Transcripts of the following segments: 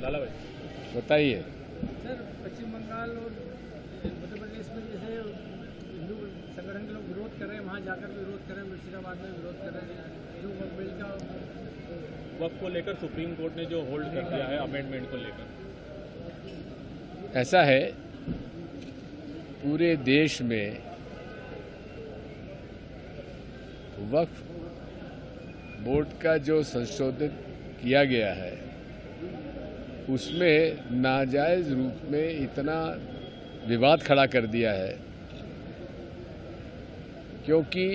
लाला भाई बताइए। सर, पश्चिम बंगाल और मध्य प्रदेश में जैसे हिंदू संगठन के लोग विरोध कर रहे हैं, वहाँ जाकर भी विरोध कर रहे हैं, मुर्शिदाबाद में विरोध कर रहे हैं जो वक्फ बिल का वक्फ को लेकर सुप्रीम कोर्ट ने जो होल्ड कर दिया है अमेंडमेंट को लेकर। ऐसा है, पूरे देश में वक्फ बोर्ड का जो संशोधन किया गया है उसमें नाजायज रूप में इतना विवाद खड़ा कर दिया है क्योंकि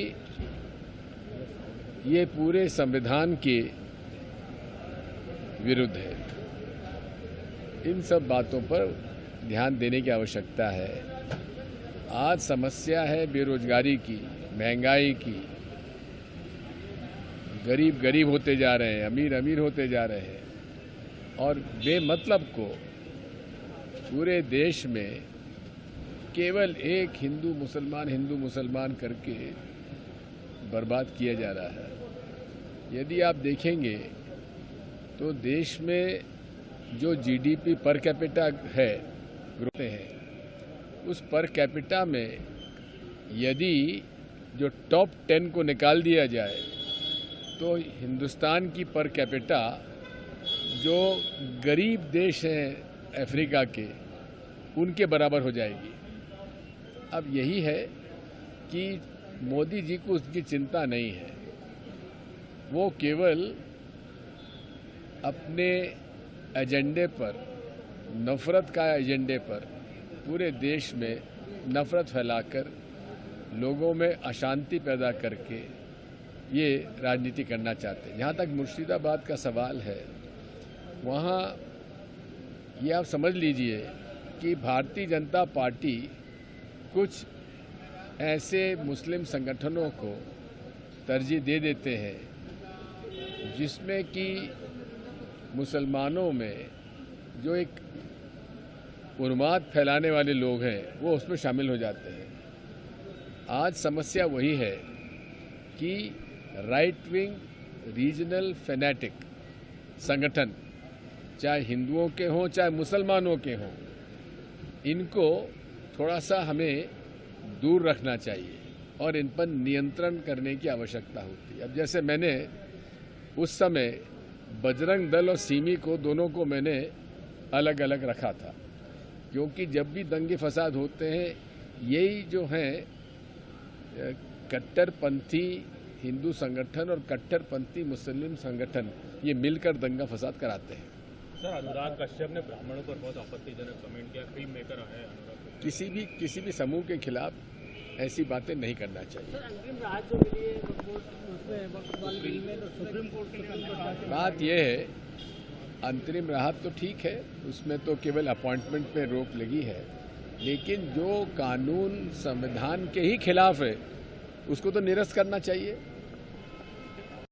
ये पूरे संविधान के विरुद्ध है। इन सब बातों पर ध्यान देने की आवश्यकता है। आज समस्या है बेरोजगारी की, महंगाई की, गरीब गरीब होते जा रहे हैं, अमीर अमीर होते जा रहे हैं और बेमतलब को पूरे देश में केवल एक हिंदू मुसलमान करके बर्बाद किया जा रहा है। यदि आप देखेंगे तो देश में जो जीडीपी पर कैपिटा है ग्रोथ है, उस पर कैपिटा में यदि जो टॉप 10 को निकाल दिया जाए तो हिंदुस्तान की पर कैपिटा जो गरीब देश हैं अफ्रीका के, उनके बराबर हो जाएगी। अब यही है कि मोदी जी को उसकी चिंता नहीं है। वो केवल अपने एजेंडे पर, नफरत का एजेंडे पर पूरे देश में नफरत फैलाकर लोगों में अशांति पैदा करके ये राजनीति करना चाहते हैं। जहाँ तक मुर्शिदाबाद का सवाल है, वहाँ ये आप समझ लीजिए कि भारतीय जनता पार्टी कुछ ऐसे मुस्लिम संगठनों को तरजीह दे देते हैं जिसमें कि मुसलमानों में जो एक उन्माद फैलाने वाले लोग हैं वो उसमें शामिल हो जाते हैं। आज समस्या वही है कि राइट विंग रीजनल फैनेटिक संगठन, चाहे हिंदुओं के हों चाहे मुसलमानों के हों, इनको थोड़ा सा हमें दूर रखना चाहिए और इन पर नियंत्रण करने की आवश्यकता होती है। अब जैसे मैंने उस समय बजरंग दल और सिमी को, दोनों को मैंने अलग अलग रखा था क्योंकि जब भी दंगे फसाद होते हैं यही जो हैं कट्टरपंथी हिंदू संगठन और कट्टरपंथी मुस्लिम संगठन, ये मिलकर दंगा फसाद कराते हैं। सर, अनुराग कश्यप ने ब्राह्मणों पर बहुत आपत्तिजनक कमेंट किया, फिल्म मेकर है अनुराग। किसी भी समूह के खिलाफ ऐसी बातें नहीं करना चाहिए। सर, अंतरिम राहत जो मिली है सुप्रीम कोर्ट के बात यह है, अंतरिम राहत तो ठीक है, उसमें तो केवल अपॉइंटमेंट पे रोक लगी है, लेकिन जो कानून संविधान के ही खिलाफ है उसको तो निरस्त करना चाहिए।